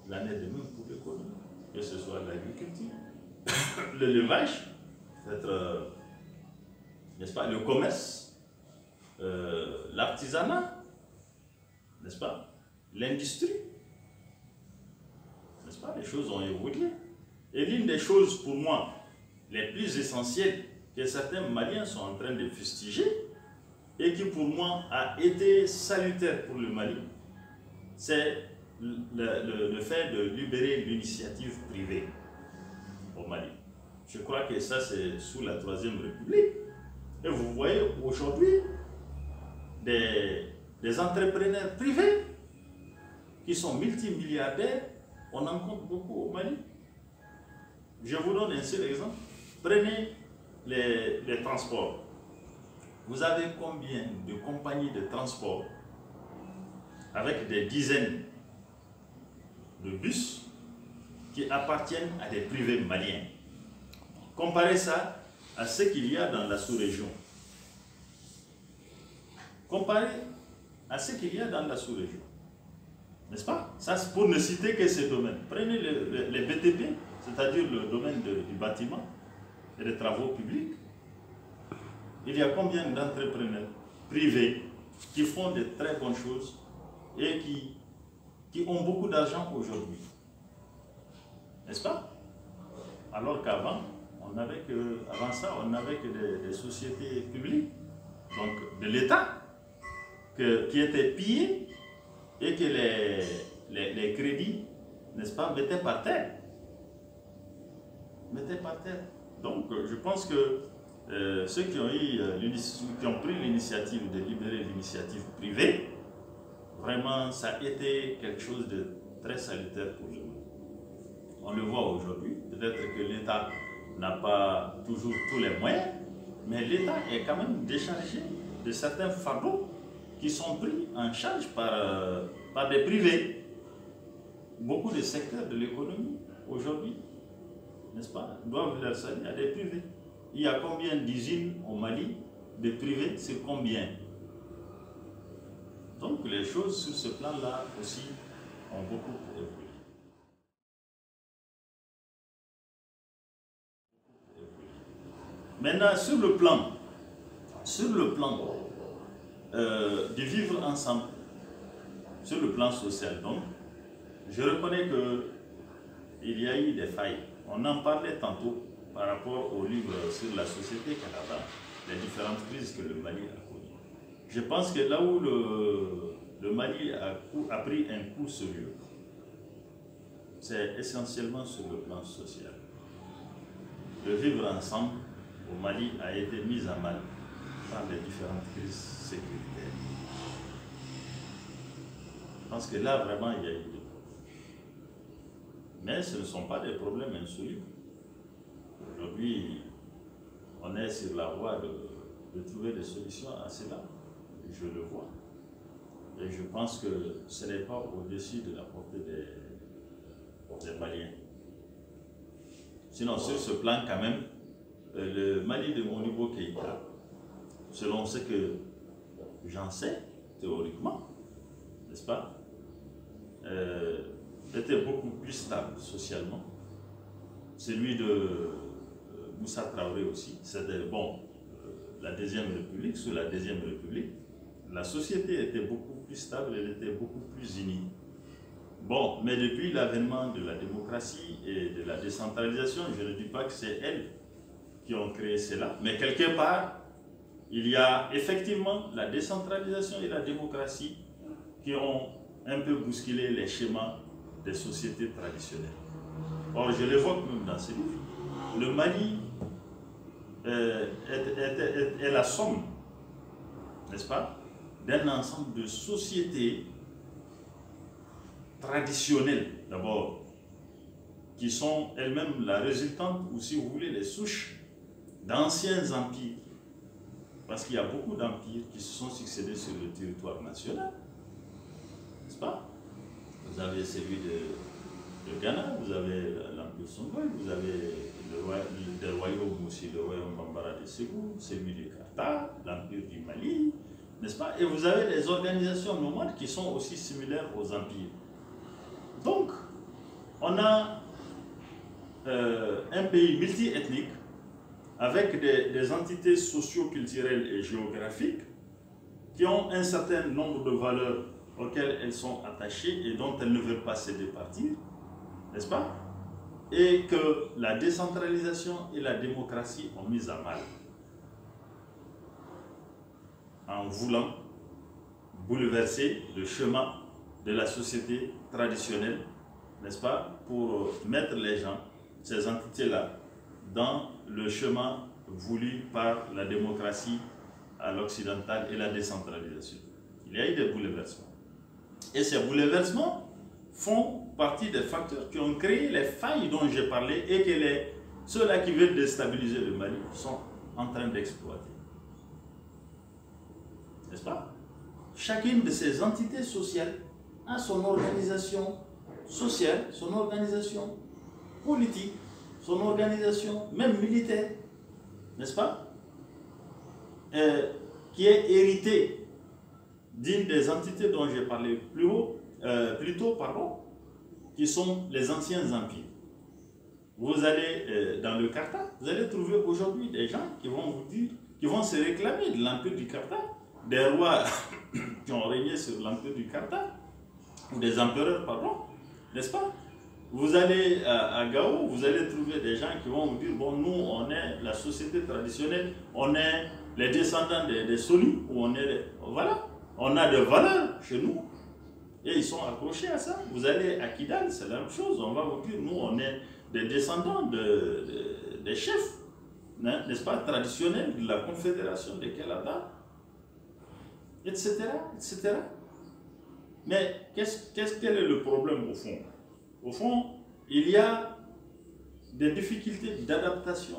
L'année de même pour l'économie, que ce soit l'agriculture, l'élevage, peut-être, n'est-ce pas, le commerce, l'artisanat, n'est-ce pas, l'industrie, n'est-ce pas, les choses ont évolué. Et l'une des choses pour moi les plus essentielles que certains Maliens sont en train de fustiger et qui pour moi a été salutaire pour le Mali, c'est le fait de libérer l'initiative privée au Mali. Je crois que ça c'est sous la Troisième République. Et vous voyez aujourd'hui des entrepreneurs privés qui sont multimilliardaires, on en compte beaucoup au Mali. Je vous donne un seul exemple. Prenez les transports. Vous avez combien de compagnies de transport avec des dizaines de bus qui appartiennent à des privés maliens? Comparez ça à ce qu'il y a dans la sous-région. Comparez à ce qu'il y a dans la sous-région. N'est-ce pas? Ça, c'est pour ne citer que ces domaines. Prenez les BTP, c'est-à-dire le domaine du bâtiment et des travaux publics. Il y a combien d'entrepreneurs privés qui font de très bonnes choses et qui ont beaucoup d'argent aujourd'hui? N'est-ce pas? Alors qu'avant, avant ça, on n'avait que des sociétés publiques, donc de l'État, qui étaient pillées et que les crédits, n'est-ce pas, mettaient par terre. Donc, je pense que ceux qui ont pris l'initiative de libérer l'initiative privée, vraiment, ça a été quelque chose de très salutaire pour nous. On le voit aujourd'hui. Peut-être que l'État n'a pas toujours tous les moyens, mais l'État est quand même déchargé de certains fardeaux qui sont pris en charge par des privés. Beaucoup de secteurs de l'économie aujourd'hui, n'est-ce pas, doivent leur salut à des privés. Il y a combien d'usines au Mali, de privés, c'est combien? Donc les choses sur ce plan-là aussi ont beaucoup évolué. Maintenant, sur le plan de vivre ensemble, sur le plan social, donc, je reconnais qu'il y a eu des failles. On en parlait tantôt par rapport au livre sur la société Canada, les différentes crises que le Mali a connues. Je pense que là où le Mali a pris un coup sérieux, c'est essentiellement sur le plan social. Le vivre ensemble au Mali a été mis à mal par les différentes crises sécuritaires. Je pense que là, vraiment, il y a eu des problèmes. Mais ce ne sont pas des problèmes insolubles. Aujourd'hui, on est sur la voie de trouver des solutions à cela. Je le vois. Et je pense que ce n'est pas au-dessus de la portée des Maliens. Sinon, sur ce plan, quand même, le Mali de Modibo Keïta, selon ce que j'en sais, théoriquement, n'est-ce pas, était beaucoup plus stable socialement. Celui de Moussa Traoré aussi, c'était bon, la Deuxième République, sous la Deuxième République, la société était beaucoup plus stable, elle était beaucoup plus unie. Bon, mais depuis l'avènement de la démocratie et de la décentralisation, je ne dis pas que c'est elles qui ont créé cela, mais quelque part, il y a effectivement la décentralisation et la démocratie qui ont un peu bousculé les schémas des sociétés traditionnelles. Or, je l'évoque même dans ce livre, le Mali est la somme, n'est-ce pas, d'un ensemble de sociétés traditionnelles, d'abord, qui sont elles-mêmes la résultante, ou si vous voulez, les souches d'anciens empires. Parce qu'il y a beaucoup d'empires qui se sont succédés sur le territoire national, n'est-ce pas? Vous avez celui le Ghana, vous avez l'Empire Songhai, vous avez le royaume aussi, le royaume Bambara de Ségou, celui du Karta, l'Empire du Mali, n'est-ce pas? Et vous avez des organisations nomades qui sont aussi similaires aux empires. Donc, on a un pays multi-ethnique avec des entités socio-culturelles et géographiques qui ont un certain nombre de valeurs auxquelles elles sont attachées et dont elles ne veulent pas se départir, n'est-ce pas? Et que la décentralisation et la démocratie ont mis à mal en voulant bouleverser le chemin de la société traditionnelle, n'est-ce pas, pour mettre les gens, ces entités-là, dans le chemin voulu par la démocratie à l'occidental et la décentralisation. Il y a eu des bouleversements. Et ces bouleversements font partie des facteurs qui ont créé les failles dont j'ai parlé et que ceux-là qui veulent déstabiliser le Mali sont en train d'exploiter. N'est-ce pas? Chacune de ces entités sociales a son organisation sociale, son organisation politique, son organisation même militaire, n'est-ce pas? Qui est héritée d'une des entités dont j'ai parlé plus tôt, qui sont les anciens empires. Vous allez dans le Karta, vous allez trouver aujourd'hui des gens qui vont vous dire, qui vont se réclamer de l'empire du Karta, des rois qui ont régné sur l'empire du Karta, ou des empereurs, n'est-ce pas? Vous allez à Gao, vous allez trouver des gens qui vont vous dire, bon, nous, on est la société traditionnelle, on est les descendants des Soni, ou on est, voilà, on a des valeurs chez nous, et ils sont accrochés à ça. Vous allez à Kidal, c'est la même chose, on va vous dire, nous, on est des descendants des chefs, n'est-ce pas, traditionnels de la confédération de Kelada, etc., etc. Mais quel est le problème au fond? Au fond, il y a des difficultés d'adaptation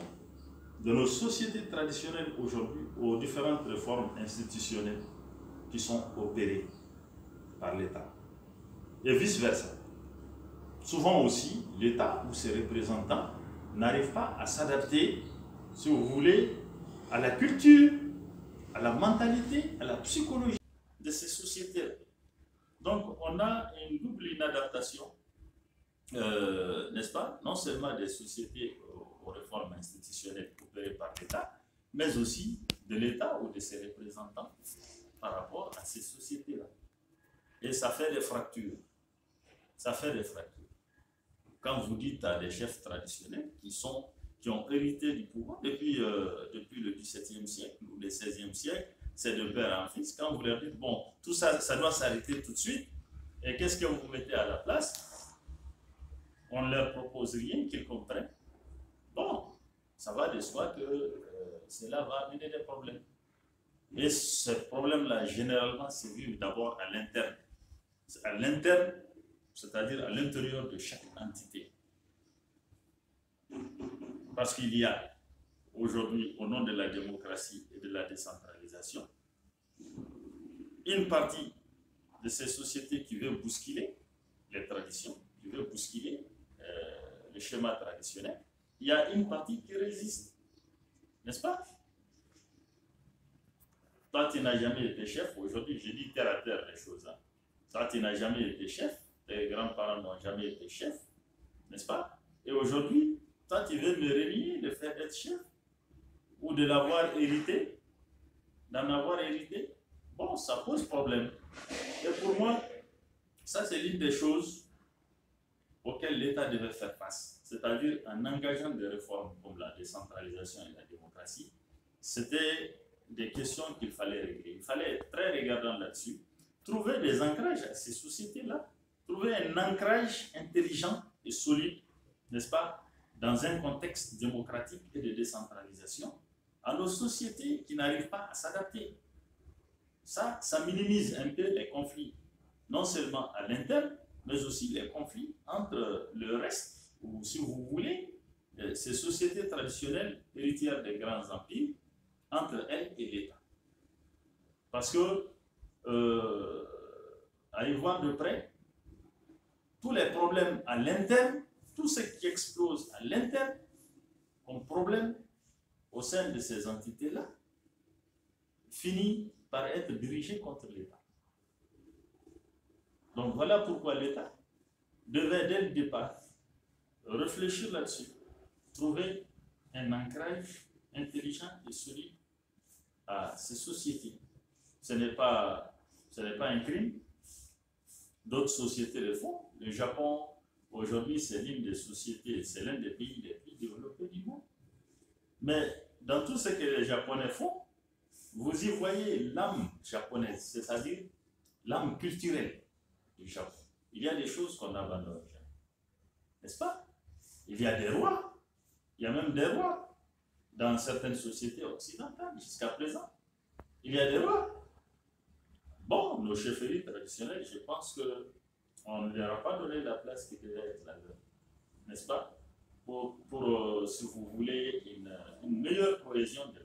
de nos sociétés traditionnelles aujourd'hui aux différentes réformes institutionnelles qui sont opérées par l'État. Et vice-versa. Souvent aussi, l'État ou ses représentants n'arrivent pas à s'adapter, si vous voulez, à la culture, à la mentalité, à la psychologie de ces sociétés. Donc, on a une double inadaptation, n'est-ce pas? Non seulement des sociétés aux réformes institutionnelles opérées par l'État, mais aussi de l'État ou de ses représentants par rapport à ces sociétés-là. Et ça fait des fractures. Ça fait des fractures. Quand vous dites à des chefs traditionnels qui ont hérité du pouvoir depuis le XVIIe siècle ou le XVIe siècle, c'est de père en fils, quand vous leur dites, bon, tout ça, ça doit s'arrêter tout de suite, et qu'est-ce que vous mettez à la place? On ne leur propose rien qu'ils comprennent. Bon, ça va de soi que cela va amener des problèmes. Et ce problème-là, généralement, se vit d'abord à l'interne. À l'interne, c'est-à-dire à l'intérieur de chaque entité. Parce qu'il y a aujourd'hui, au nom de la démocratie et de la décentralisation, une partie de ces sociétés qui veut bousculer les traditions, qui veut bousculer le schéma traditionnel. Il y a une partie qui résiste, n'est-ce pas? Toi, tu n'as jamais été chef. Aujourd'hui, je dis terre à terre les choses. Hein. Toi, tu n'as jamais été chef. Tes grands-parents n'ont jamais été chef, n'est-ce pas? Et aujourd'hui, toi, tu veux me renier de faire être chef ou de l'avoir hérité, d'en avoir hérité. Bon, ça pose problème. Et pour moi, ça, c'est l'une des choses auxquelles l'État devait faire face. C'est-à-dire en engageant des réformes comme la décentralisation et la démocratie, c'était des questions qu'il fallait régler. Il fallait être très regardant là-dessus, trouver des ancrages à ces sociétés-là, trouver un ancrage intelligent et solide, n'est-ce pas, dans un contexte démocratique et de décentralisation, à nos sociétés qui n'arrivent pas à s'adapter. Ça minimise un peu les conflits, non seulement à l'interne, mais aussi les conflits entre le reste, ou si vous voulez, ces sociétés traditionnelles héritières des grands empires, entre elles et l'État. Parce que, à y voir de près, tous les problèmes à l'interne, tout ce qui explose à l'interne comme problème au sein de ces entités-là, finit par être dirigé contre l'État. Donc voilà pourquoi l'État devait dès le départ réfléchir là-dessus, trouver un ancrage intelligent et solide à ces sociétés. Ce n'est pas un crime. D'autres sociétés le font. Le Japon, aujourd'hui, c'est l'une des sociétés, c'est l'un des pays les plus développés du monde. Mais dans tout ce que les Japonais font, vous y voyez l'âme japonaise, c'est-à-dire l'âme culturelle du Japon. Il y a des choses qu'on abandonne, n'est-ce pas? Il y a des rois, il y a même des rois dans certaines sociétés occidentales jusqu'à présent. Il y a des rois. Bon, nos chefferies traditionnelles, je pense qu'on ne leur a pas donné la place qui devait être la leur, n'est-ce pas? Pour si vous voulez, une meilleure cohésion de